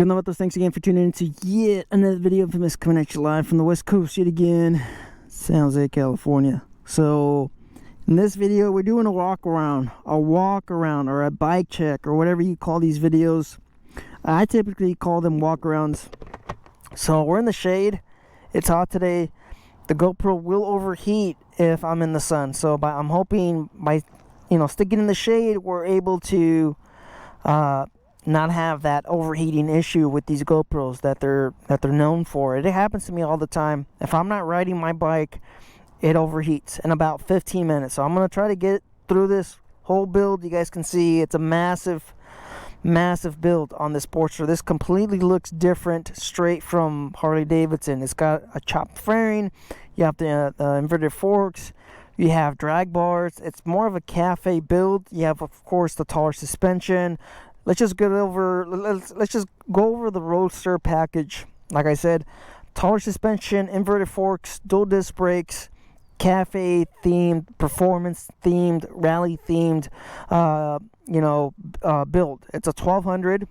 Vatos, thanks again for tuning in to yet another video of Infamous, coming at you live from the West Coast yet again, San Jose, California. So, in this video, we're doing a walk around, or a bike check, or whatever you call these videos. I typically call them walk-arounds. So, we're in the shade. It's hot today. The GoPro will overheat if I'm in the sun. So, I'm hoping by, sticking in the shade, we're able to not have that overheating issue with these GoPros that they're known for. It happens to me all the time. If I'm not riding my bike, it overheats in about 15 minutes. So I'm going to try to get through this whole build. You guys can see it's a massive build on this Sportster. This completely looks different straight from Harley Davidson. It's got a chopped fairing. You have the inverted forks. You have drag bars. It's more of a cafe build. You have, of course, the taller suspension. Let's just go over the Roadster package. Like I said, taller suspension, inverted forks, dual disc brakes, cafe themed, performance themed, rally themed, build. It's a 1200.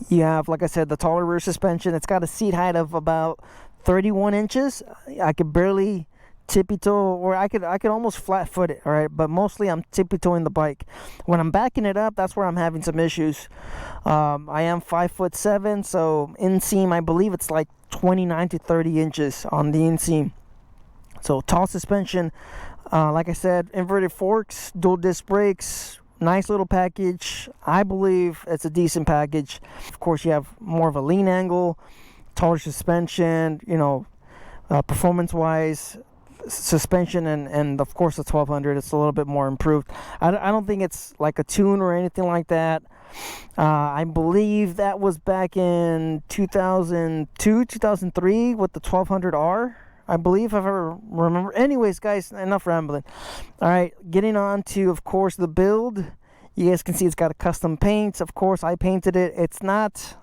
You have, like I said, the taller rear suspension. It's got a seat height of about 31 inches. I could barely tippy-toe, or I could almost flat-foot it, all right? But mostly I'm tippy-toeing the bike. When I'm backing it up, that's where I'm having some issues. I am 5'7", so inseam, I believe it's like 29 to 30 inches on the inseam. So tall suspension, like I said, inverted forks, dual disc brakes, nice little package. I believe it's a decent package. Of course, you have more of a lean angle, taller suspension, performance-wise, suspension, and of course the 1200. It's a little bit more improved. I don't think it's like a tune or anything like that. I believe that was back in 2002 2003 with the 1200R, I believe, if I ever remember. Anyways, guys, enough rambling. All right, getting on to, of course, the build. You guys can see it's got a custom paint. Of course, I painted it. It's not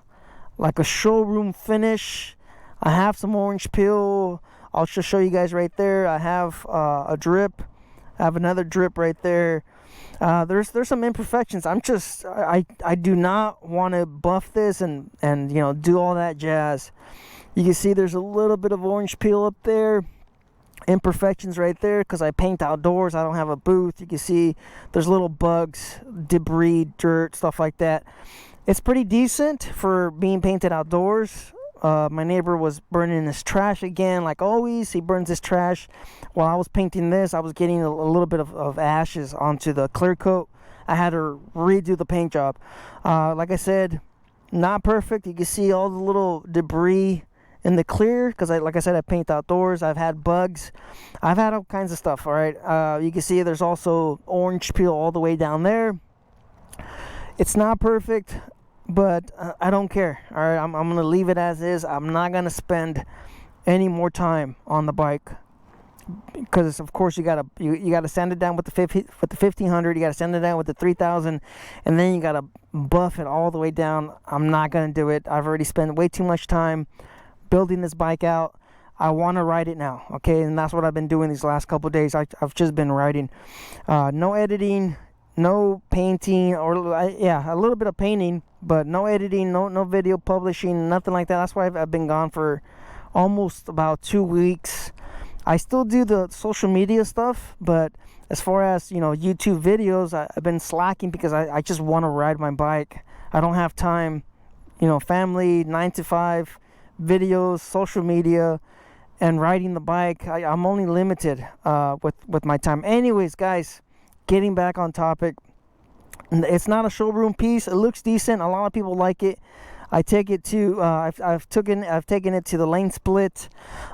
like a showroom finish. I have some orange peel. I'll just show you guys right there. I have a drip. I have another drip right there. There's some imperfections. I do not want to buff this and do all that jazz. You can see there's a little bit of orange peel up there. Imperfections right there because I paint outdoors. I don't have a booth. You can see there's little bugs, debris, dirt, stuff like that. It's pretty decent for being painted outdoors. My neighbor was burning his trash again, like always. He burns his trash. While I was painting this, I was getting a little bit of ashes onto the clear coat. I had to redo the paint job. Like I said, not perfect. You can see all the little debris in the clear because, like I said, I paint outdoors. I've had bugs. I've had all kinds of stuff, all right? You can see there's also orange peel all the way down there. It's not perfect, but I don't care. All right, I'm gonna leave it as is. I'm not gonna spend any more time on the bike because, of course, you gotta sand it down with the 1500. You gotta sand it down with the 3000, and then you gotta buff it all the way down. I'm not gonna do it. I've already spent way too much time building this bike out. I want to ride it now, okay? And that's what I've been doing these last couple of days. I've just been riding. No editing. No painting, or a little bit of painting, but no editing, no video publishing, nothing like that. That's why I've been gone for almost about 2 weeks. I still do the social media stuff, but as far as YouTube videos, I've been slacking because I just want to ride my bike. I don't have time, family, 9 to 5, videos, social media, and riding the bike. I'm only limited with my time. Anyways, guys, getting back on topic, it's not a showroom piece. It looks decent. A lot of people like it. I take it to I've taken it to the Lane Split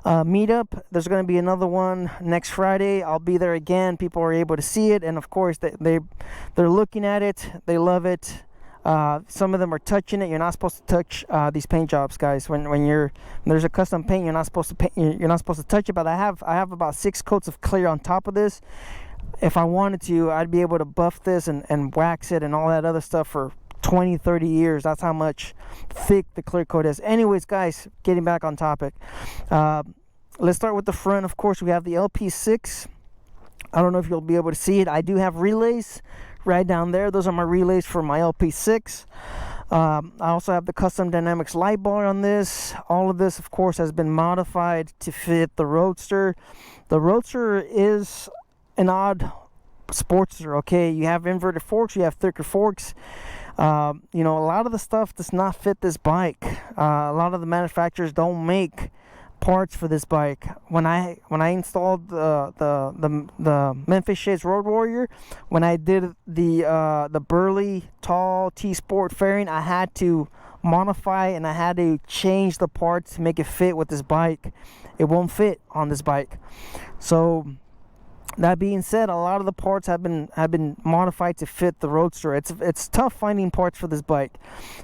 meetup. There's going to be another one next Friday. I'll be there again. People are able to see it, and of course they're looking at it. They love it. Some of them are touching it. You're not supposed to touch these paint jobs, guys. When there's a custom paint, you're not supposed to paint. You're not supposed to touch it. But I have about 6 coats of clear on top of this. If I wanted to, I'd be able to buff this and wax it and all that other stuff for 20, 30 years. That's how much thick the clear coat is. Anyways, guys, getting back on topic. Let's start with the front. Of course, we have the LP6. I don't know if you'll be able to see it. I do have relays right down there. Those are my relays for my LP6. I also have the Custom Dynamics light bar on this. All of this, of course, has been modified to fit the Roadster. The Roadster is an odd Sportster, okay? You have inverted forks, you have thicker forks. A lot of the stuff does not fit this bike. A lot of the manufacturers don't make parts for this bike. When I installed the Memphis Shades Road Warrior, when I did the Burley Tall T-Sport fairing, I had to modify and I had to change the parts to make it fit with this bike. It won't fit on this bike. So that being said, a lot of the parts have been modified to fit the Roadster. It's tough finding parts for this bike.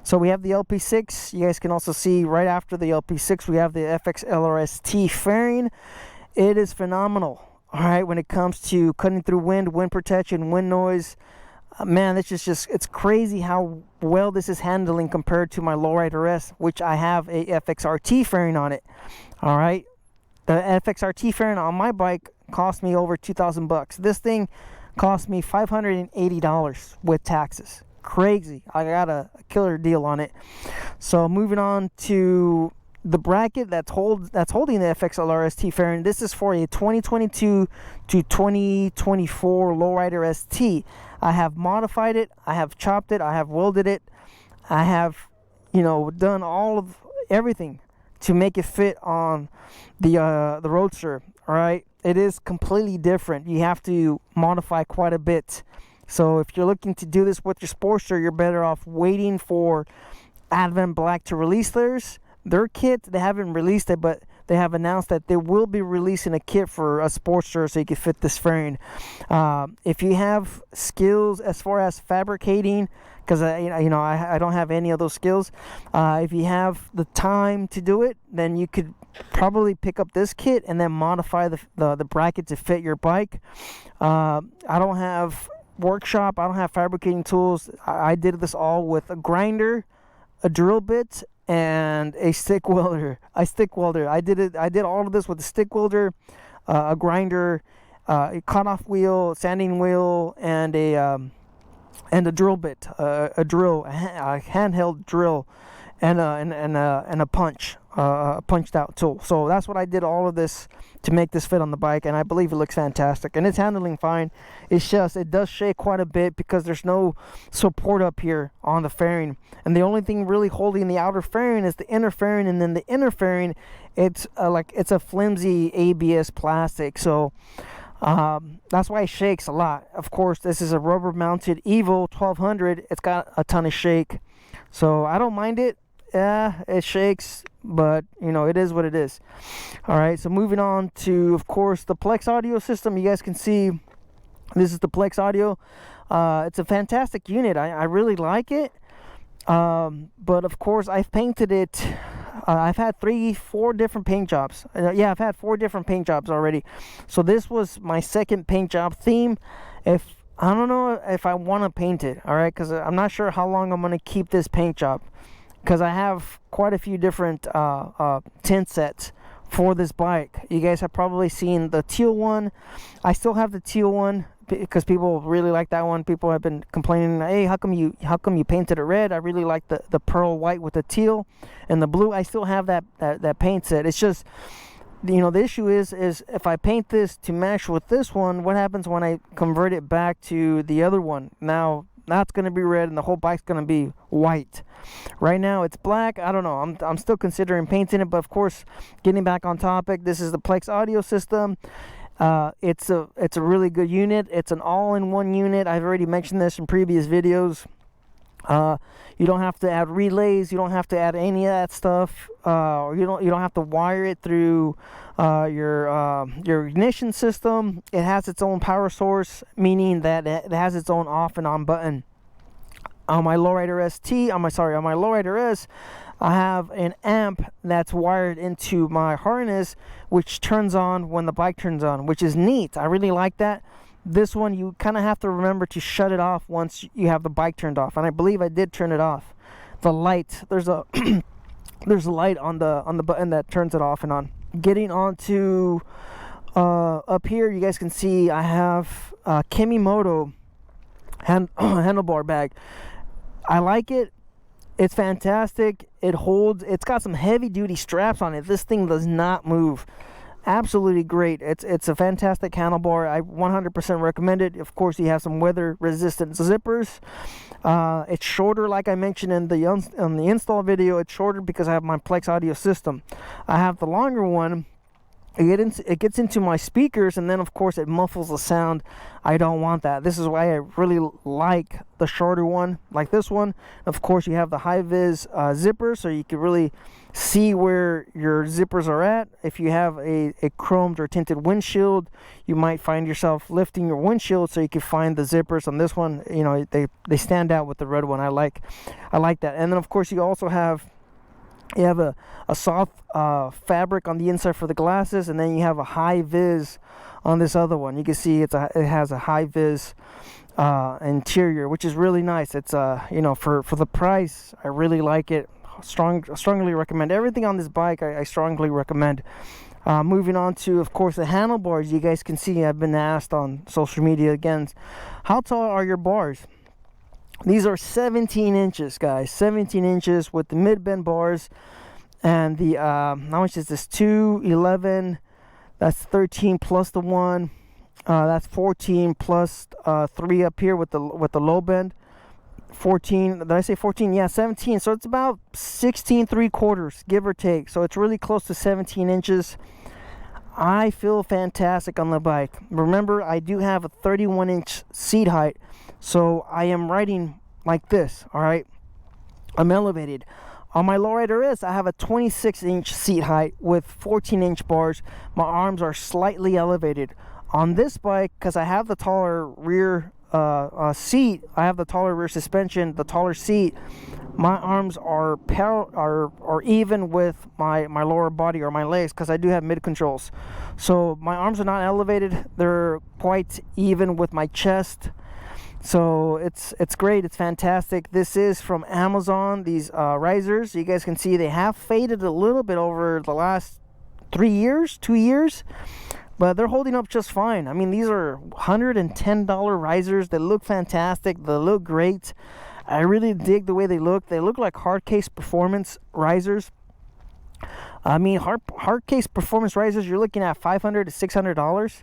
So we have the LP6. You guys can also see right after the LP6 we have the FX LRS-T fairing. It is phenomenal. All right, when it comes to cutting through wind protection, wind noise, man, it's it's crazy how well this is handling compared to my Lowrider S, which I have a FXRT fairing on it. All right, the FXRT fairing on my bike cost me over $2,000. This thing cost me $580 with taxes. Crazy. I got a killer deal on it. So moving on to the bracket that's holding the FX LRS-T fairing. This is for a 2022 to 2024 Lowrider ST. I have modified it, I have chopped it, I have welded it, I have done all of everything to make it fit on the Roadster. All right, it is completely different. You have to modify quite a bit. So if you're looking to do this with your Sportster, you're better off waiting for Advent Black to release their kit. They haven't released it, but they have announced that they will be releasing a kit for a Sportster so you can fit this fairing. If you have skills as far as fabricating, because I don't have any of those skills, if you have the time to do it, then you could probably pick up this kit and then modify the bracket to fit your bike. I don't have workshop, I don't have fabricating tools. I did this all with a grinder, a drill bit, and a stick welder. I did all of this with a stick welder, a grinder, a cutoff wheel, sanding wheel, and a drill bit, a handheld drill, and a punched out tool. So that's what I did all of this to make this fit on the bike, and I believe it looks fantastic, and it's handling fine. It's just it does shake quite a bit because there's no support up here on the fairing, and the only thing really holding the outer fairing is the inner fairing, and then the inner fairing, it's a flimsy ABS plastic. So that's why it shakes a lot. Of course, this is a rubber mounted Evo 1200. It's got a ton of shake, so I don't mind it. Yeah, it shakes, but it is what it is. All right, so moving on to, of course, the Plex audio system. You guys can see this is the Plex audio. It's a fantastic unit. I really like it, but of course I've painted it. I've had 4 different paint jobs. I've had 4 different paint jobs already. So this was my second paint job theme. I don't know if I want to paint it, all right, because I'm not sure how long I'm going to keep this paint job, because I have quite a few different tint sets for this bike. You guys have probably seen the teal one. I still have the teal one because people really like that one. People have been complaining, hey, how come you painted it red? I really like the pearl white with the teal and the blue. I still have that paint set. It's just, the issue is if I paint this to match with this one, what happens when I convert it back to the other one? Now it's going to be red and the whole bike's going to be white. Right now it's black. I don't know. I'm still considering painting it, but of course, getting back on topic, this is the Plex audio system. It's a really good unit. It's an all-in-one unit. I've already mentioned this in previous videos. You don't have to add relays. You don't have to add any of that stuff. You don't have to wire it through your ignition system. It has its own power source, meaning that it has its own off and on button. On my Lowrider on my Lowrider S, I have an amp that's wired into my harness, which turns on when the bike turns on, which is neat. I really like that. This one, you kind of have to remember to shut it off once you have the bike turned off, and I believe I did turn it off. The light, there's a there's a light on the button that turns it off and on. Getting on to up here, you guys can see I have Kimimoto handlebar bag. I like it. It's fantastic. It holds. It's got some heavy duty straps on it. This thing does not move. Absolutely great. It's a fantastic handlebar. I 100% recommend it. Of course, you have some weather resistant zippers. It's shorter, like I mentioned in the install video. It's shorter because I have my Plex audio system. I have the longer one. It gets into my speakers, and then of course it muffles the sound. I don't want that. This is why I really like the shorter one, like this one. Of course, you have the high vis zipper, so you can really see where your zippers are at. If you have a chromed or tinted windshield, you might find yourself lifting your windshield so you can find the zippers. On this one, you know, they stand out with the red one. I like that. And then of course you also have a soft fabric on the inside for the glasses, and then you have a high vis on this other one. You can see it has a high vis interior, which is really nice. It's you know, for the price, I really like it. Strongly recommend everything on this bike. I strongly recommend. Moving on to, of course, the handlebars. You guys can see I've been asked on social media again, how tall are your bars? These are 17 inches, guys. 17 inches with the mid-bend bars. And the, how much is this? 211. That's 13 plus the 1. That's 14 plus 3 up here with the low bend. 14. Did I say 14? Yeah, 17. So it's about 16 3/4, give or take. So it's really close to 17 inches. I feel fantastic on the bike. Remember, I do have a 31-inch seat height. So I am riding like this, all right? I'm elevated. On my lowrider S, I have a 26-inch seat height with 14-inch bars. My arms are slightly elevated. On this bike, because I have the taller rear seat, I have the taller rear suspension, the taller seat, my arms are even with my lower body or my legs, because I do have mid controls. So my arms are not elevated. They're quite even with my chest. So it's great. It's fantastic. This is from Amazon. These risers, you guys can see they have faded a little bit over the last 2 years, but they're holding up just fine. I mean, these are $110 risers. They look fantastic. They look great. I really dig the way they look. They look like hard case performance risers. I mean, hard case performance risers, you're looking at $500 to $600.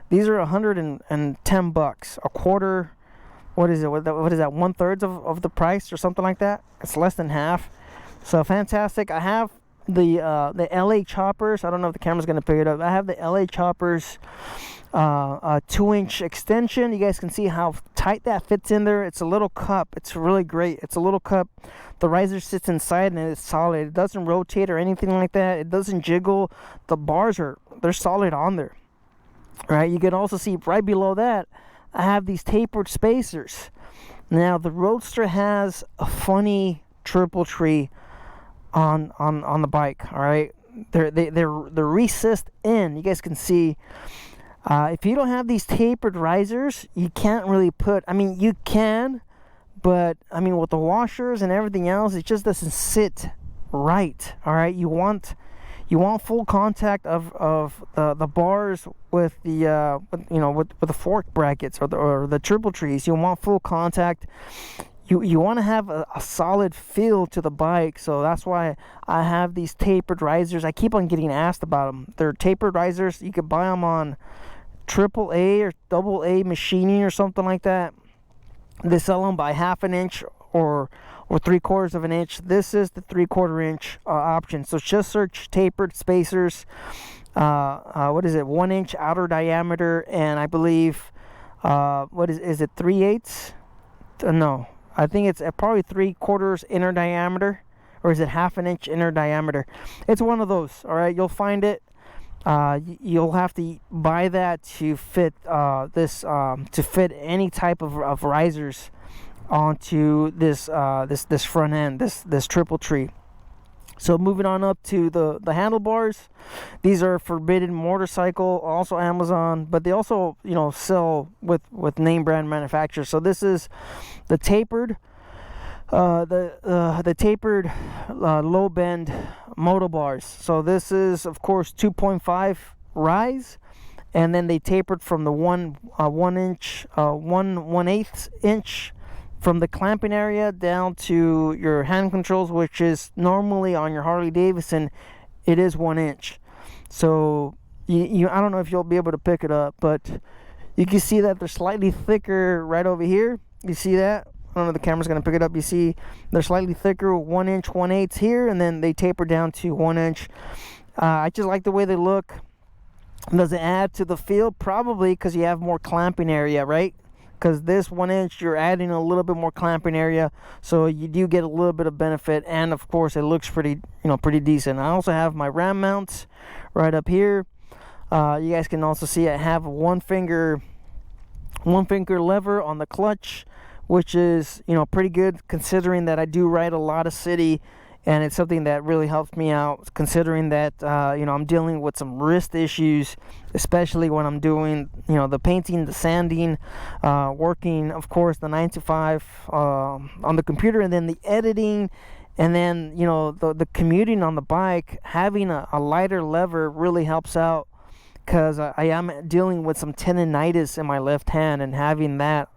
These are $110, a quarter. What is it? What is that? 1/3 of the price or something like that. It's less than half. So fantastic. I have the LA Choppers. I don't know if the camera's gonna pick it up. I have the LA Choppers 2-inch extension. You guys can see how tight that fits in there. It's a little cup. It's really great. It's a little cup. The riser sits inside and it's solid. It doesn't rotate or anything like that. It doesn't jiggle. The bars they're solid on there. All right. You can also see right below that, I have these tapered spacers. Now the Roadster has a funny triple tree on the bike. All right, they're recessed in. You guys can see. If you don't have these tapered risers, you can't really put. I mean, you can, but I mean, with the washers and everything else, it just doesn't sit right. All right, you want full contact of the bars with the with the fork brackets or the triple trees. You want full contact. You want to have a solid feel to the bike, so that's why I have these tapered risers. I keep on getting asked about them. They're tapered risers. You could buy them on AAA or AA machining or something like that. They sell them by 1/2 inch or 3/4 of an inch. This is the 3/4 inch option. So just search tapered spacers. What is it? 1 inch outer diameter, and I believe what is it? 3/8? No, I think it's probably 3/4 inner diameter, or is it 1/2 inch inner diameter? It's one of those. All right, you'll find it. You'll have to buy that to fit to fit any type of risers onto this this front end, this triple tree. So moving on up to the handlebars, these are Forbidden Motorcycle, also Amazon, but they also sell with name brand manufacturers. So this is the tapered the tapered low bend moto bars. So this is of course 2.5 rise, and then they tapered from the 1/8 inch from the clamping area down to your hand controls, which is normally on your Harley Davidson, it is 1 inch. So I don't know if you'll be able to pick it up, but you can see that they're slightly thicker right over here. You see that? I don't know if the camera's going to pick it up. You see they're slightly thicker, 1 inch 1/8 here, and then they taper down to 1 inch. I just like the way they look. Does it add to the feel? Probably, because you have more clamping area, right? Because this 1 inch, you're adding a little bit more clamping area, so you do get a little bit of benefit, and of course it looks pretty decent. I also have my ram mounts right up here. You guys can also see I have a one finger lever on the clutch, which is pretty good considering that I do ride a lot of city, and it's something that really helps me out considering that I'm dealing with some wrist issues, especially when I'm doing the painting, the sanding, working of course the 9 to 5 on the computer, and then the editing, and then the commuting on the bike. Having a lighter lever really helps out, because I am dealing with some tendonitis in my left hand, and having that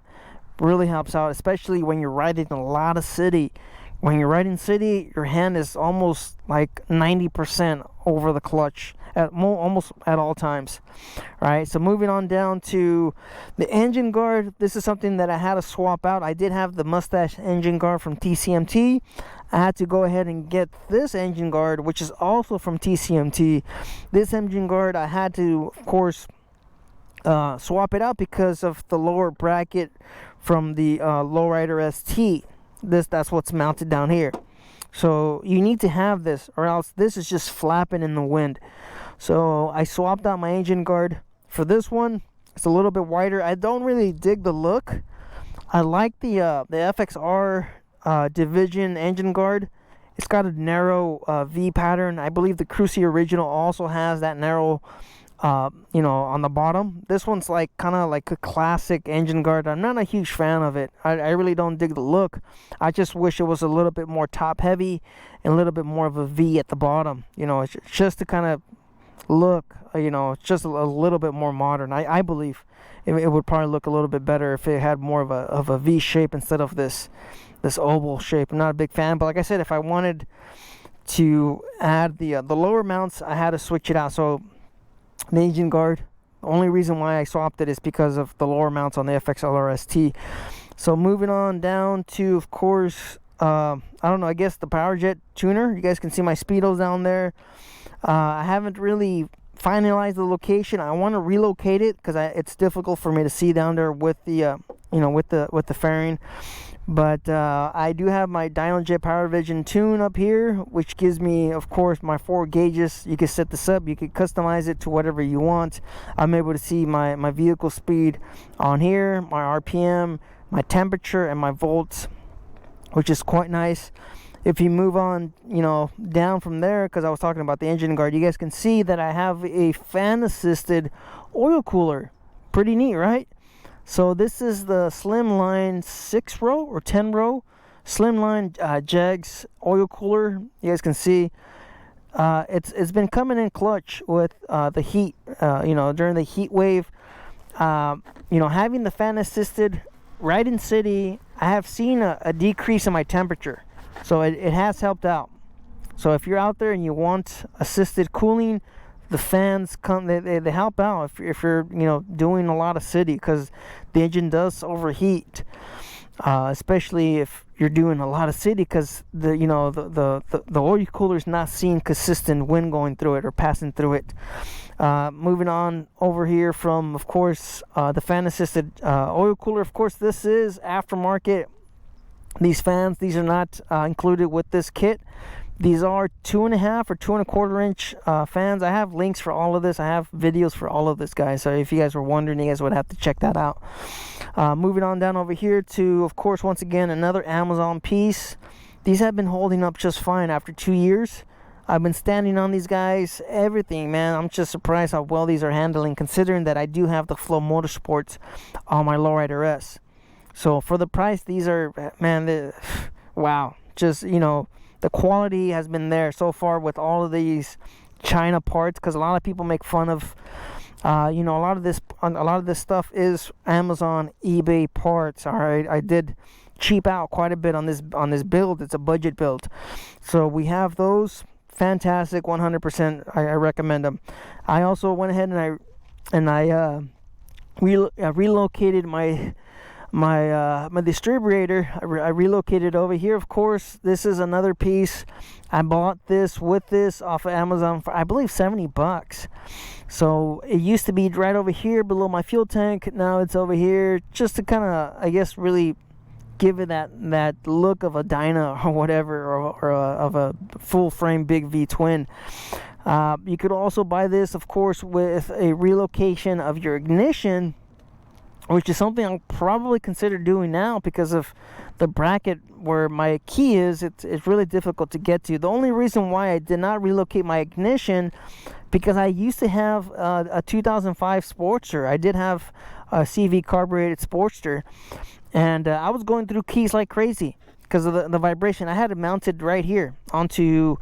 really helps out, especially when you're riding a lot of city. When you're riding city, your hand is almost like 90% over the clutch almost at all times. All right, so moving on down to the engine guard. This is something that I had to swap out. I did have the Mustache engine guard from TCMT. I had to go ahead and get this engine guard, which is also from TCMT. This engine guard, I had to, of course, swap it out because of the lower bracket from the Lowrider ST. That's what's mounted down here. So you need to have this, or else this is just flapping in the wind. So I swapped out my engine guard for this one. It's a little bit wider. I don't really dig the look. I like the FXR Division engine guard. It's got a narrow V pattern. I believe the Cruci original also has that narrow on the bottom. This one's like kind of like a classic engine guard. I'm not a huge fan of it. I really don't dig the look. I just wish it was a little bit more top heavy and a little bit more of a V at the bottom. It's just to kind of look, just a little bit more modern. I believe it would probably look a little bit better if it had more of a V shape instead of this oval shape. I'm not a big fan, but like I said, if I wanted to add the lower mounts, I had to switch it out. So the engine guard, the only reason why I swapped it is because of the lower mounts on the FXLR ST. So moving on down to, of course, I don't know, I guess the PowerJet tuner. You guys can see my speedos down there. I haven't really finalized the location. I want to relocate it because it's difficult for me to see down there with the with the fairing. But I do have my DynoJet PowerVision tune up here, which gives me, of course, my 4 gauges. You can set this up. You can customize it to whatever you want. I'm able to see my vehicle speed on here, my RPM, my temperature, and my volts, which is quite nice. If you move on, down from there, because I was talking about the engine guard, you guys can see that I have a fan-assisted oil cooler. Pretty neat, right? So this is the Slimline 6-row or 10-row Slimline Jegs oil cooler. You guys can see it's been coming in clutch with the heat. During the heat wave, having the fan assisted right in city, I have seen a decrease in my temperature. So it has helped out. So if you're out there and you want assisted cooling, the fans come. They help out if you're doing a lot of city, because the engine does overheat, especially if you're doing a lot of city, because the oil cooler is not seeing consistent wind going through it or passing through it. Moving on over here from, of course, the fan assisted oil cooler. Of course, this is aftermarket. These fans, these are not included with this kit. These are 2.5 or 2.25 inch fans. I have links for all of this. I have videos for all of this, guys. So if you guys were wondering, you guys would have to check that out. Moving on down over here to, of course, once again, another Amazon piece. These have been holding up just fine after 2 years. I've been standing on these guys, everything, man. I'm just surprised how well these are handling, considering that I do have the Flow Motorsports on my Lowrider S. So for the price, these are, man, wow. Just, the quality has been there so far with all of these China parts, because a lot of people make fun of, a lot of this stuff is Amazon, eBay parts. All right, I did cheap out quite a bit on this build. It's a budget build, so we have those. Fantastic, 100%. I recommend them. I also went ahead and I relocated my distributor. I relocated over here. Of course, this is another piece. I bought this with this off of Amazon for, I believe, $70. So it used to be right over here below my fuel tank. Now it's over here, just to kind of, I guess, really give it that look of a Dyna or whatever, or of a full frame big V twin. You could also buy this, of course, with a relocation of your ignition, which is something I'll probably consider doing now because of the bracket where my key is. It's really difficult to get to. The only reason why I did not relocate my ignition, because I used to have a 2005 Sportster. I did have a CV carbureted Sportster, and I was going through keys like crazy because of the vibration. I had it mounted right here onto,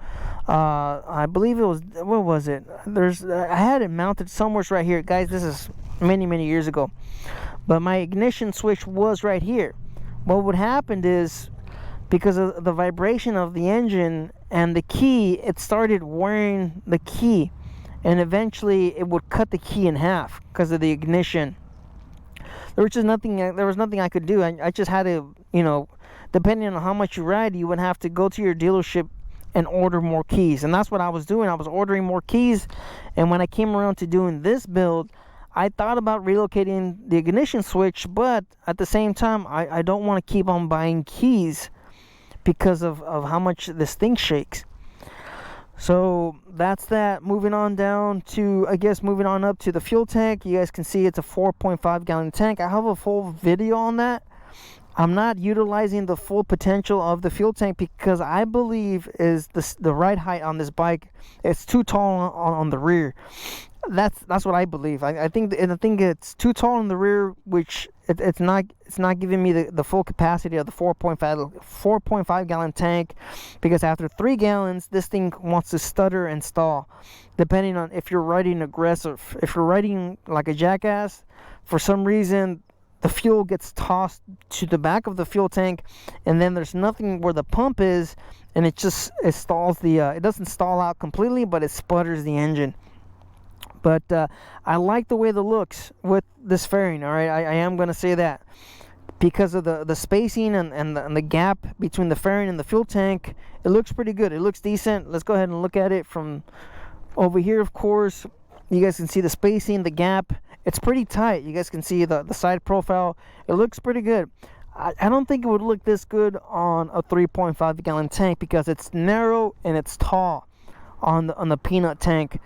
I believe it was, what was it? I had it mounted somewhere right here. Guys, this is many years ago. But my ignition switch was right here. What would happen is, because of the vibration of the engine and the key, it started wearing the key, and eventually it would cut the key in half because of the ignition. There was nothing I could do. I just had to, depending on how much you ride, you would have to go to your dealership and order more keys. And that's what I was doing. I was ordering more keys. And when I came around to doing this build, I thought about relocating the ignition switch, but at the same time, I don't want to keep on buying keys because of how much this thing shakes. So that's that. Moving on up to the fuel tank. You guys can see it's a 4.5 gallon tank. I have a full video on that. I'm not utilizing the full potential of the fuel tank because I believe is the ride height on this bike. It's too tall on the rear. That's what I believe. I think it's too tall in the rear, which it's not giving me the full capacity of the 4.5 gallon tank, because after 3 gallons this thing wants to stutter and stall, depending on if you're riding aggressive. If you're riding like a jackass, for some reason the fuel gets tossed to the back of the fuel tank, and then there's nothing where the pump is, and it stalls it doesn't stall out completely, but it sputters the engine. But I like the way it looks with this fairing. All right, I am going to say that because of the spacing and the gap between the fairing and the fuel tank, it looks pretty good. It looks decent. Let's go ahead and look at it from over here. Of course, you guys can see the spacing, the gap. It's pretty tight. You guys can see the side profile. It looks pretty good. I don't think it would look this good on a 3.5 gallon tank because it's narrow and it's tall on the peanut tank.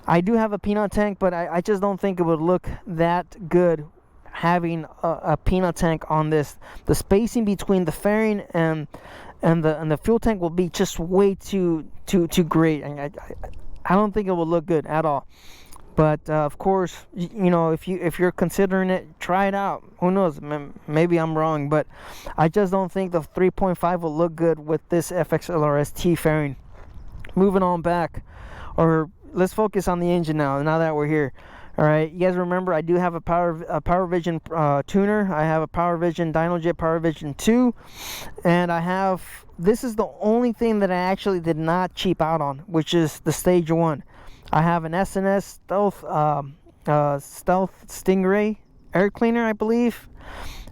I do have a peanut tank, but I just don't think it would look that good having a peanut tank on this. The spacing between the fairing and the fuel tank will be just way too great, and I don't think it will look good at all. But of course, if you're considering it, try it out. Who knows? Maybe I'm wrong, but I just don't think the 3.5 will look good with this FXLR-ST fairing. Moving on back, or let's focus on the engine now that we're here. All right, you guys remember I do have a Power Vision tuner. I have a Power Vision Dynojet Power Vision 2, and this is the only thing that I actually did not cheap out on, which is the Stage 1. I have an SNS Stealth Stingray air cleaner, I believe,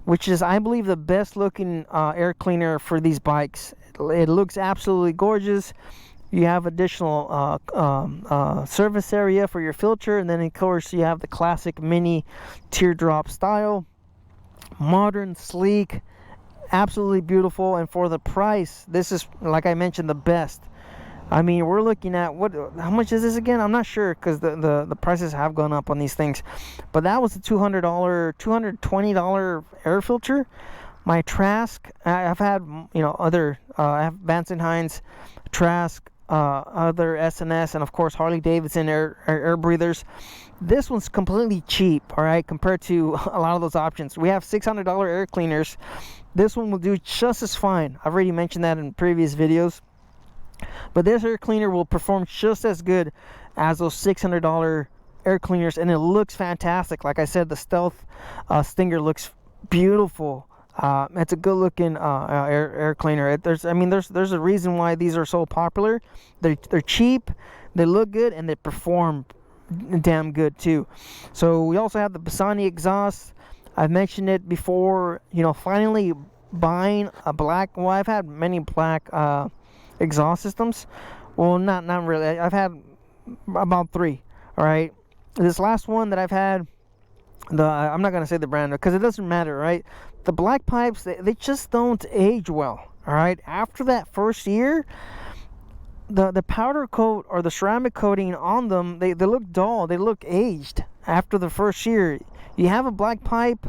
which is, I believe, the best looking air cleaner for these bikes. It looks absolutely gorgeous. You have additional surface area for your filter, and then of course you have the classic mini teardrop style. Modern, sleek, absolutely beautiful, and for the price, this is, like I mentioned, the best. I mean, we're looking at how much is this again? I'm not sure, because the prices have gone up on these things. But that was a $220 air filter. My Trask, I've had other I have Vance & Hines, Trask, other SNS, and of course Harley Davidson air breathers. This one's completely cheap, all right, compared to a lot of those options. We have $600 air cleaners. This one will do just as fine. I've already mentioned that in previous videos. But this air cleaner will perform just as good as those $600 air cleaners, and it looks fantastic. Like I said, the Stealth Stinger looks beautiful. It's a good looking air cleaner. There's a reason why these are so popular. They're cheap, they look good, and they perform damn good too. So we also have the Bassani exhaust. I've mentioned it before. Finally buying a black. Well, I've had many black exhaust systems. Well, not really. I've had about 3. All right. This last one that I've had, I'm not gonna say the brand because it doesn't matter, right? The black pipes, they just don't age well. All right. After that first year, the powder coat or the ceramic coating on them, they look dull, they look aged after the first year. You have a black pipe,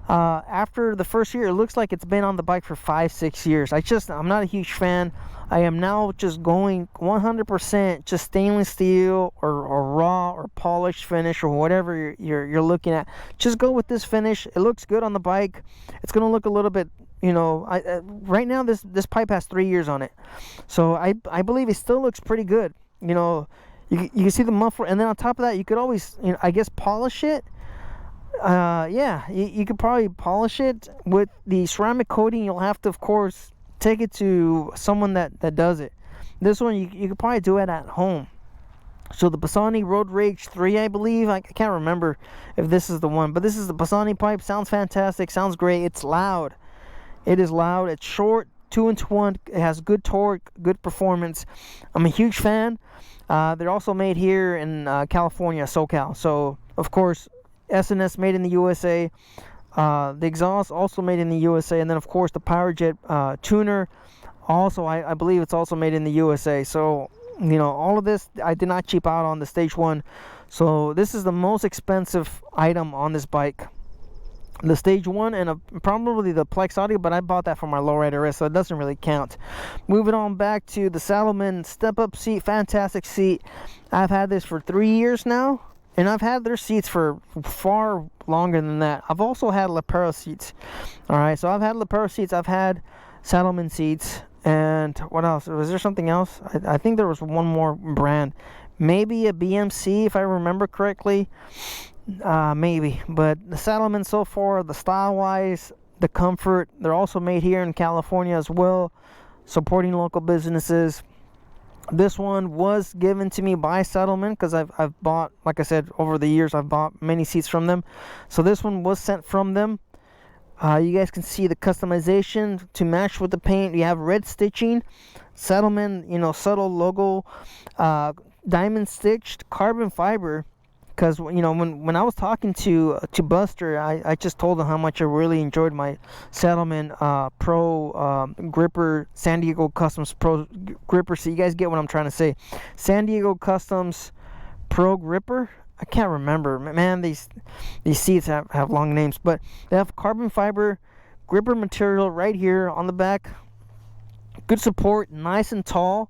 after the first year, it looks like it's been on the bike for 5-6 years. I'm not a huge fan. I am now just going 100% just stainless steel or raw or polished finish or whatever you're looking at. Just go with this finish. It looks good on the bike. It's gonna look a little bit, right now this pipe has 3 years on it, so I believe it still looks pretty good. You can see the muffler, and then on top of that, you could always, I guess, polish it. You could probably polish it with the ceramic coating. You'll have to, of course, take it to someone that does it. This one, you could probably do it at home. So the Bassani Road Rage 3, I believe. I can't remember if this is the one, but this is the Bassani pipe. Sounds fantastic. Sounds great. It's loud. It is loud. It's short, 2-inch-1. It has good torque, good performance. I'm a huge fan. They're also made here in California, SoCal. So, of course, SNS made in the USA. The exhaust also made in the USA. And then, of course, the PowerJet tuner. Also, I believe it's also made in the USA. So, all of this, I did not cheap out on the Stage 1. So, this is the most expensive item on this bike. The Stage 1 and probably the Plex Audio, but I bought that for my lowrider S, so it doesn't really count. Moving on back to the Saddlemen step-up seat, fantastic seat. I've had this for 3 years now, and I've had their seats for far longer than that. I've also had Lepero seats. All right, so I've had Lepero seats, I've had Saddlemen seats, and what else? Was there something else? I think there was one more brand. Maybe a BMC, if I remember correctly. Maybe, but the Saddlemen so far, the style-wise, the comfort, they're also made here in California as well, supporting local businesses. This one was given to me by Saddlemen because I've bought, like I said, over the years, I've bought many seats from them. So this one was sent from them. You guys can see the customization to match with the paint. You have red stitching, Saddlemen, subtle logo, diamond stitched carbon fiber. Because when I was talking to Buster, I just told him how much I really enjoyed my Saddlemen Pro gripper, San Diego Customs Pro gripper. So you guys get what I'm trying to say. San Diego Customs Pro gripper. I can't remember. Man, these seats have long names, but they have carbon fiber gripper material right here on the back. Good support, nice and tall.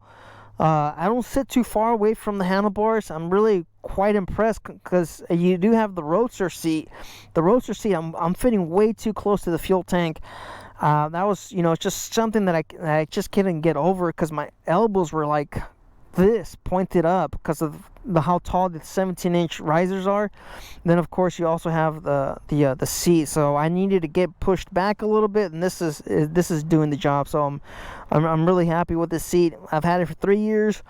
I don't sit too far away from the handlebars. I'm really quite impressed because you do have the roadster seat. The roadster seat, I'm fitting way too close to the fuel tank. That was, it's just something that I just couldn't get over because my elbows were like this, pointed up because of how tall the 17-inch risers are. Then of course you also have the seat, so I needed to get pushed back a little bit, and this is doing the job. So I'm really happy with this seat. I've had it for 3 years.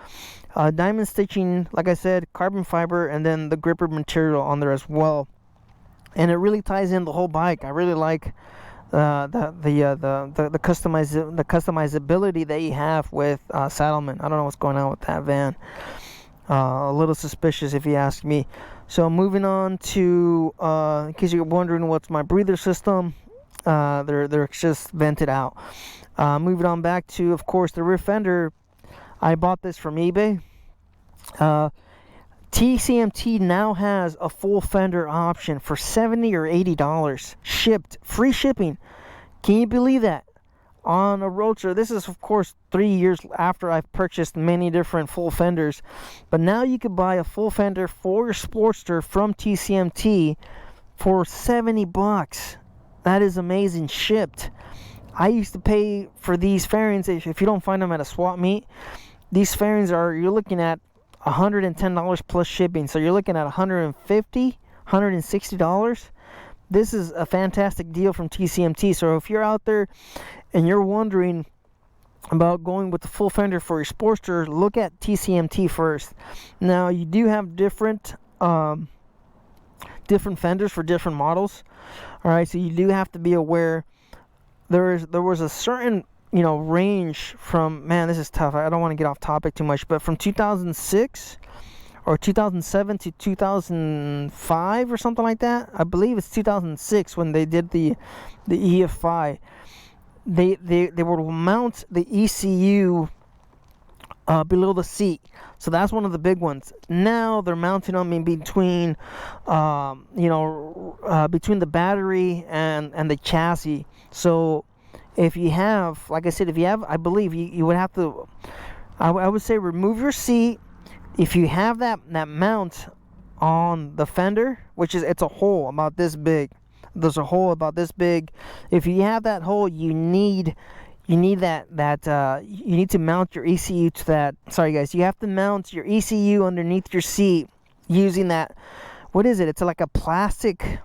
Diamond stitching, like I said, carbon fiber, and then the gripper material on there as well, and it really ties in the whole bike. I really like the customizability that you have with Saddlemen. I don't know what's going on with that van. A little suspicious if you ask me. So moving on to, in case you're wondering what's my breather system, they're just vented out. Moving on back to, of course, the rear fender. I bought this from eBay. TCMT now has a full fender option for $70 or $80 shipped, free shipping. Can you believe that? On a Roadster. This is, of course, 3 years after I've purchased many different full fenders, but now you could buy a full fender for your Sportster from TCMT for $70. That is amazing, shipped. I used to pay for these fairings, if you don't find them at a swap meet, these fairings you're looking at $110 plus shipping, so you're looking at $150, $160. this is a fantastic deal from TCMT. So if you're out there and you're wondering about going with the full fender for your Sportster, look at TCMT first. Now, you do have different fenders for different models. All right, so you do have to be aware. There was a certain range from, man, this is tough. I don't want to get off topic too much, but from 2006 or 2007 to 2005 or something like that. I believe it's 2006 when they did the EFI. They would mount the ECU below the seat. So that's one of the big ones. Now they're mounting them in between, between the battery and the chassis. So if you have, like I said, I believe you would have to, I would say remove your seat. If you have that mount on the fender, it's a hole about this big. There's a hole about this big. If you have that hole, you need you need you need to mount your ECU to that. Sorry guys, you have to mount your ECU underneath your seat using that. What is it? It's like a plastic.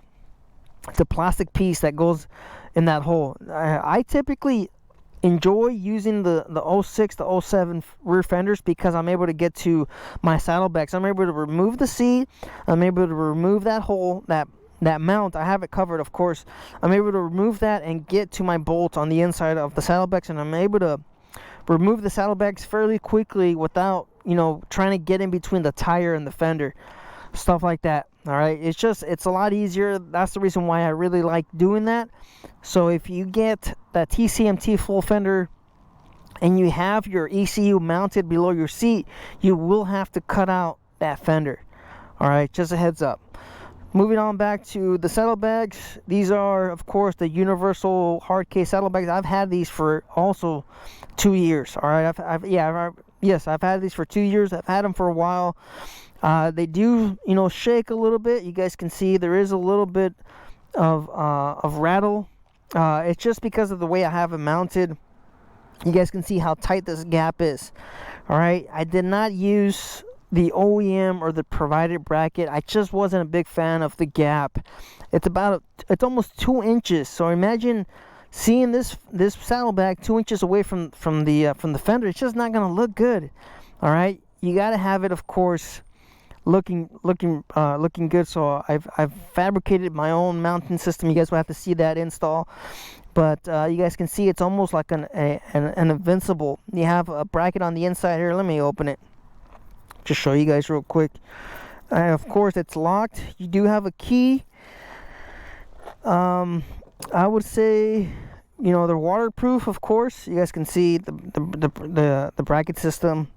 It's a plastic piece that goes in that hole. I typically enjoy using the 06 to 07 rear fenders because I'm able to get to my saddlebags. I'm able to remove the seat. I'm able to remove that hole, that mount. I have it covered, of course. I'm able to remove that and get to my bolt on the inside of the saddlebags, and I'm able to remove the saddlebags fairly quickly without, trying to get in between the tire and the fender. Stuff like that. All right, it's a lot easier. That's the reason why I really like doing that. So if you get that TCMT full fender and you have your ECU mounted below your seat, you will have to cut out that fender. All right, just a heads up. Moving on back to the saddlebags. These are, of course, the universal hard case saddlebags. I've had these for also 2 years. All right, I've had these for 2 years. I've had them for a while. They do, shake a little bit. You guys can see there is a little bit of rattle. It's just because of the way I have it mounted. You guys can see how tight this gap is. All right, I did not use the OEM or the provided bracket. I just wasn't a big fan of the gap. It's almost 2 inches. So imagine seeing this saddlebag 2 inches away from the fender. It's just not gonna look good. All right, you gotta have it, of course, looking good. So I've fabricated my own mounting system. You guys will have to see that install, but you guys can see it's almost like an invincible. You have a bracket on the inside here. Let me open it, just show you guys real quick. Of course it's locked. You do have a key. I would say, they're waterproof, of course. You guys can see the bracket system.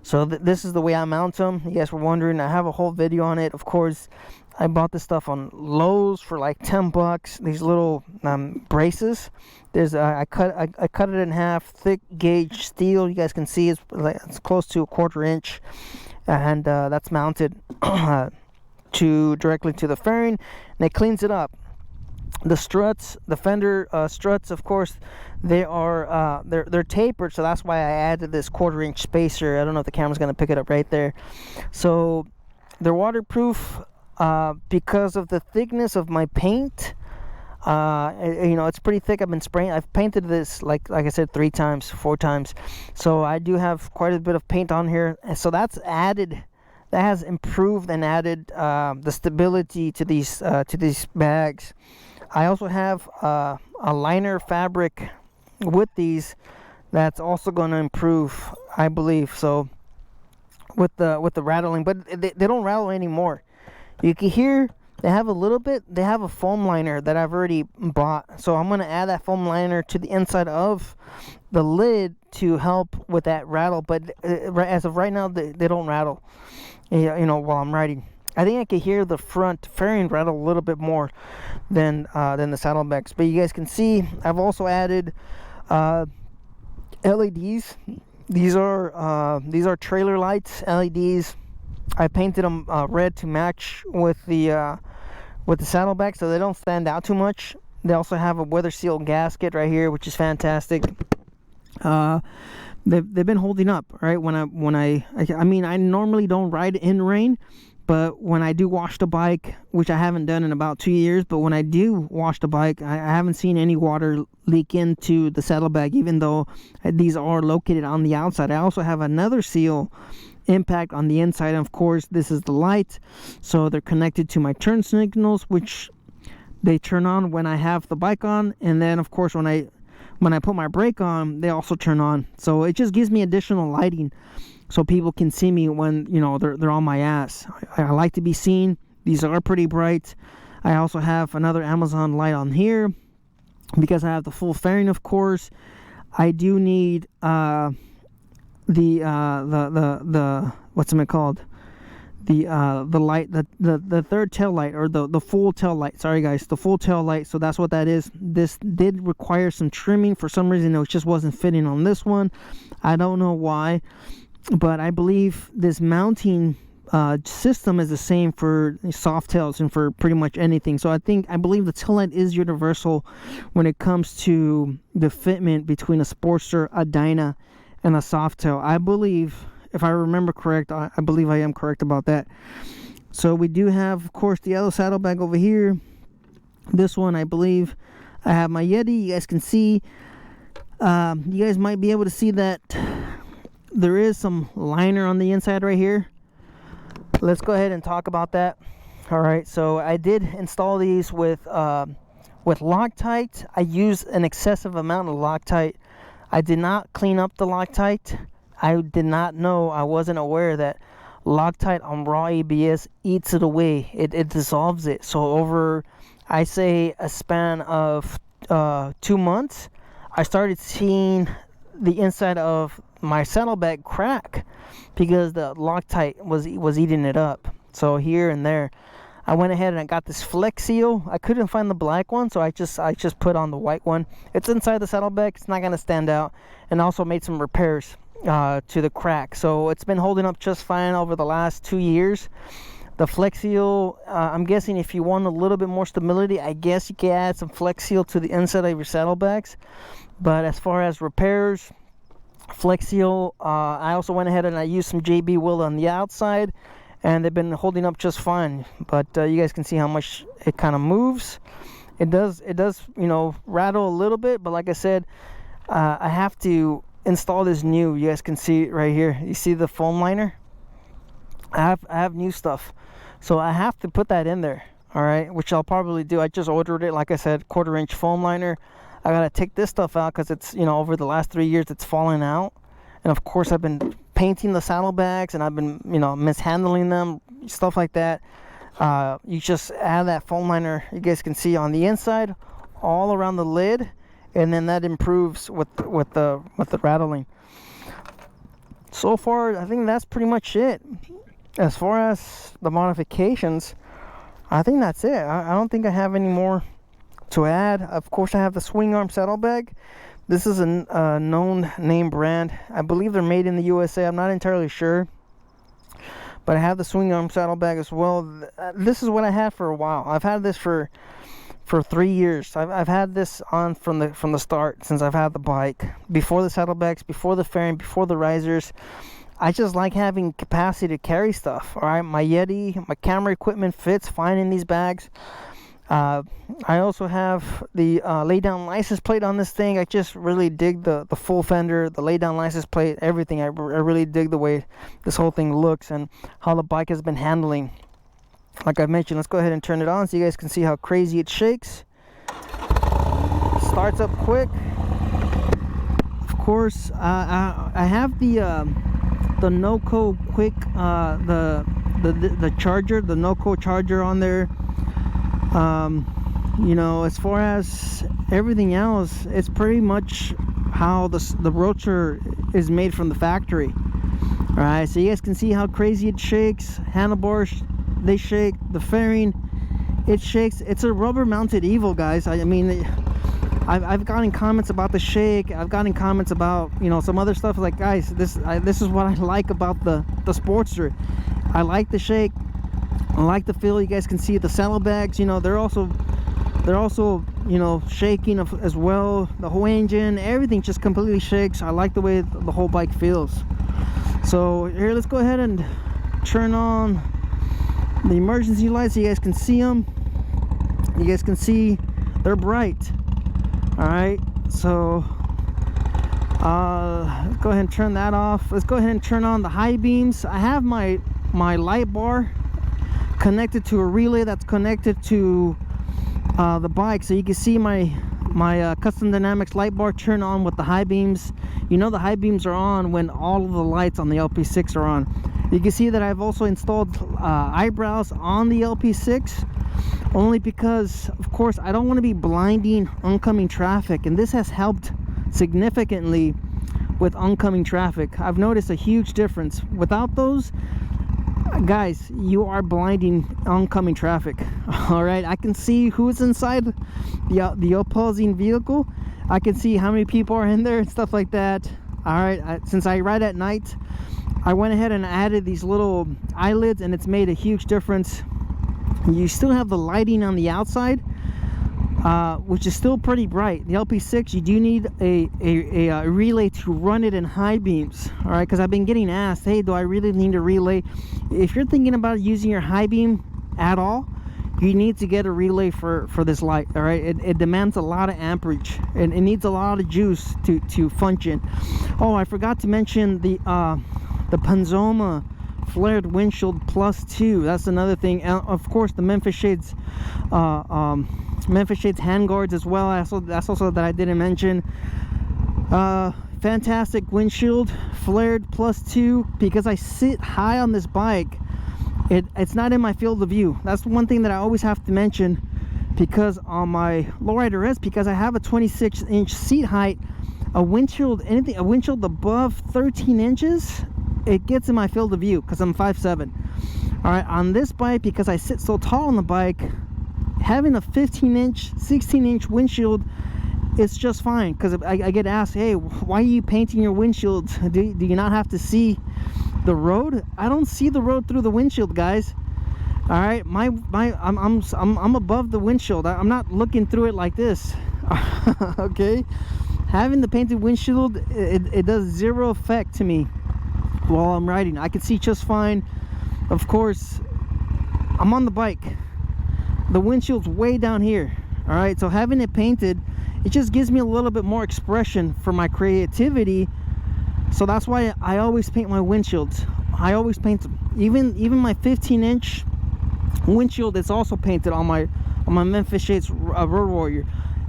So this is the way I mount them. You guys were wondering, I have a whole video on it. Of course, I bought this stuff on Lowe's for like $10. These little braces. I cut it in half, thick gauge steel. You guys can see it's close to 1/4 inch, and that's mounted directly to the fairing, and it cleans it up. The struts, the fender struts, of course, they're tapered, so that's why I added this 1/4 inch spacer. I don't know if the camera's gonna pick it up right there. So they're waterproof because of the thickness of my paint. It's pretty thick. I've painted this like I said 3 times, 4 times. So I do have quite a bit of paint on here, and so that's added. That has improved and added the stability to these bags. I also have a liner fabric with these that's also going to improve, I believe. So with the rattling, but they don't rattle anymore. You can hear they have a little bit. They have a foam liner that I've already bought, so I'm going to add that foam liner to the inside of the lid to help with that rattle. But as of right now, they don't rattle. While I'm riding. I think I can hear the front fairing rattle a little bit more than the saddlebags. But you guys can see I've also added LEDs. These are trailer lights, LEDs. I painted them red to match with the saddlebag, so they don't stand out too much. They also have a weather seal gasket right here, which is fantastic. They've been holding up, right? I normally don't ride in rain, But when I do wash the bike, which I haven't done in about 2 years, but when I do wash the bike, I haven't seen any water leak into the saddlebag, even though these are located on the outside. I also have another seal impact on the inside, and of course this is the light, so they're connected to my turn signals, which they turn on when I have the bike on, and then of course when I put my brake on, they also turn on. So it just gives me additional lighting so people can see me when, you know, they're on my ass. I like to be seen. These are pretty bright. I also have another Amazon light on here because I have the full fairing, of course. I do need the what's it called? The light, the third tail light, or the full tail light. Sorry guys, the full tail light. So that's what that is. This did require some trimming for some reason. It just wasn't fitting on this one. I don't know why, but I believe this mounting system is the same for soft tails and for pretty much anything. So I believe the tail light is universal when it comes to the fitment between a Sportster, a Dyna, and a soft tail. I believe, if I remember correct, I believe I am correct about that. So we do have, of course, the other saddlebag over here. This one, I believe, I have my Yeti. You guys can see. You guys might be able to see that there is some liner on the inside right here. Let's go ahead and talk about that. All right, so I did install these with Loctite. I used an excessive amount of Loctite. I did not clean up the Loctite. I did not know, I wasn't aware that Loctite on raw ABS eats it away. It dissolves it. So over, I say, a span of 2 months, I started seeing the inside of my saddlebag crack because the Loctite was eating it up. So here and there, I went ahead and I got this Flex Seal. I couldn't find the black one, so I just put on the white one. It's inside the saddlebag. It's not gonna stand out. And also made some repairs to the crack. So it's been holding up just fine over the last 2 years. The Flex Seal, I'm guessing if you want a little bit more stability, I guess you can add some Flex Seal to the inside of your saddlebags. But as far as repairs, Flex Seal, I also went ahead and I used some JB Wheel on the outside, and they've been holding up just fine. But you guys can see how much it kind of moves. It does, you know, rattle a little bit, but like I said, I have to install this new. You guys can see it right here. You see the foam liner? I have new stuff, so I have to put that in there. All right, which I'll probably do. I just ordered it, like I said, 1/4-inch foam liner. I gotta take this stuff out because it's, you know, over the last 3 years it's fallen out. And of course I've been painting the saddlebags and I've been, you know, mishandling them, stuff like that. You just add that foam liner, you guys can see, on the inside, all around the lid, and then that improves with the rattling. So far, I think that's pretty much it. As far as the modifications, I think that's it. I don't think I have any more to add. Of course, I have the swing arm saddlebag. This is a known name brand. I believe they're made in the USA. I'm not entirely sure, but I have the swing arm saddlebag as well. This is what I had for a while. I've had this for 3 years. I've had this on from the start, since I've had the bike. Before the saddlebags, before the fairing, before the risers. I just like having capacity to carry stuff. All right, my Yeti, my camera equipment fits fine in these bags. I also have the lay down license plate on this thing. I just really dig the full fender, the lay down license plate, everything. I really dig the way this whole thing looks and how the bike has been handling. Like I mentioned, let's go ahead and turn it on so you guys can see how crazy it shakes. Starts up quick. Of course, I have the Noco Quick, the charger, the Noco charger on there. You know, as far as everything else, it's pretty much how the Roadster is made from the factory. All right, so you guys can see how crazy it shakes. Handlebars, they shake. The fairing, it shakes. It's a rubber mounted Evo, guys. I mean, I've gotten comments about the shake. I've gotten comments about, you know, some other stuff. Like, guys, this is what I like about the Sportster. I like the shake. I like the feel. You guys can see the saddlebags, you know, they're also, you know, shaking as well. The whole engine, everything just completely shakes. I like the way the whole bike feels. So here, let's go ahead and turn on The emergency lights, you guys can see them. You guys can see they're bright. All right, so let's go ahead and turn that off. Let's go ahead and turn on the high beams. I have my light bar connected to a relay that's connected to the bike, so you can see my Custom Dynamics light bar turn on with the high beams. You know the high beams are on when all of the lights on the LP6 are on. You can see that I've also installed eyebrows on the LP6, only because, of course, I don't want to be blinding oncoming traffic, and this has helped significantly with oncoming traffic. I've noticed a huge difference. Without those, guys, you are blinding oncoming traffic. All right, I can see who's inside the opposing vehicle. I can see how many people are in there and stuff like that. All right, since I ride at night, I went ahead and added these little eyelids, and it's made a huge difference. You still have the lighting on the outside, which is still pretty bright. The LP6, you do need a relay to run it in high beams. All right, because I've been getting asked, hey, do I really need a relay? If you're thinking about using your high beam at all, you need to get a relay for this light. All right, it demands a lot of amperage, and it needs a lot of juice to function. Oh, I forgot to mention the Panzoma flared windshield plus 2. That's another thing. Of course, the Memphis Shades handguards as well. That's also that I didn't mention. Fantastic windshield, flared plus 2. Because I sit high on this bike, it's not in my field of view. That's one thing that I always have to mention, because on my lowrider S, because I have a 26-inch seat height, a windshield above 13 inches, it gets in my field of view because I'm 5'7". All right, on this bike, because I sit so tall on the bike, having a 15-inch, 16-inch windshield, it's just fine. Because I get asked, hey, why are you painting your windshield? Do you not have to see the road? I don't see the road through the windshield, guys. All right, I'm above the windshield. I'm not looking through it like this. Okay, having the painted windshield, it does zero effect to me while I'm riding. I can see just fine. Of course, I'm on the bike, the windshield's way down here. All right, so having it painted, it just gives me a little bit more expression for my creativity. So that's why I always paint my windshields. I always paint them. Even my 15-inch windshield is also painted on my Memphis Shades Road Warrior.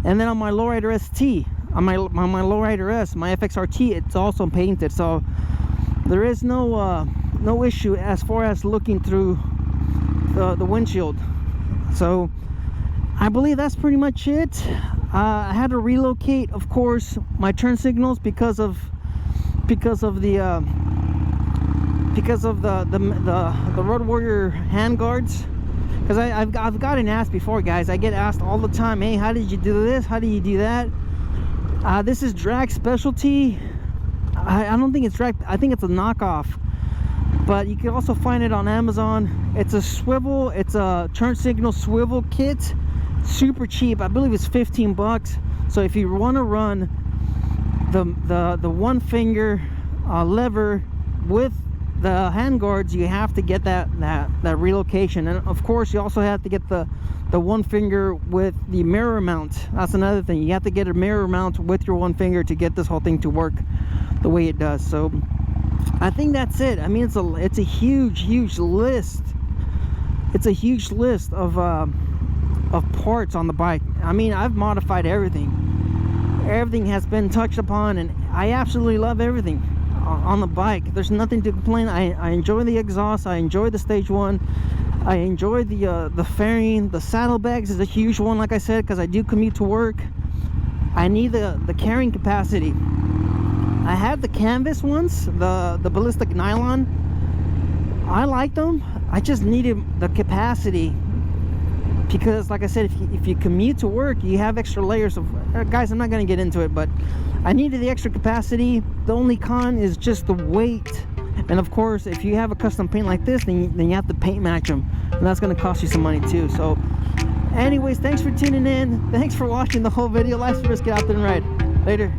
And then on my Lowrider ST, on my Lowrider S, my FXRT, it's also painted. So there is no issue as far as looking through the windshield. So I believe that's pretty much it. I had to relocate, of course, my turn signals because of the Road Warrior handguards. Because I've gotten asked before, guys. I get asked all the time, hey, how did you do this? How do you do that? This is Drag Specialty. I don't think it's Drag. I think it's a knockoff. But you can also find it on Amazon. It's a swivel. It's a turn signal swivel kit. Super cheap. I believe it's 15 bucks. So if you want to run the one finger lever with the handguards, you have to get that relocation. And of course, you also have to get the one finger with the mirror mount. That's another thing. You have to get a mirror mount with your one finger to get this whole thing to work the way it does. So I think that's it. I mean, it's a huge list. It's a huge list of parts on the bike. I mean, I've modified everything. Everything has been touched upon, and I absolutely love everything on the bike. There's nothing to complain. I enjoy the exhaust. I enjoy the stage one. I enjoy the fairing. The saddlebags is a huge one, like I said, because I do commute to work. I need the carrying capacity. I had the canvas ones, the ballistic nylon. I like them. I just needed the capacity, because like I said, if you commute to work, you have extra layers of guys, I'm not going to get into it, but I needed the extra capacity. The only con is just the weight. And of course, if you have a custom paint like this, then you have to paint match them, and that's going to cost you some money too. So anyways, thanks for tuning in. Thanks for watching the whole video. Life's Risk. Get out there and ride. Later.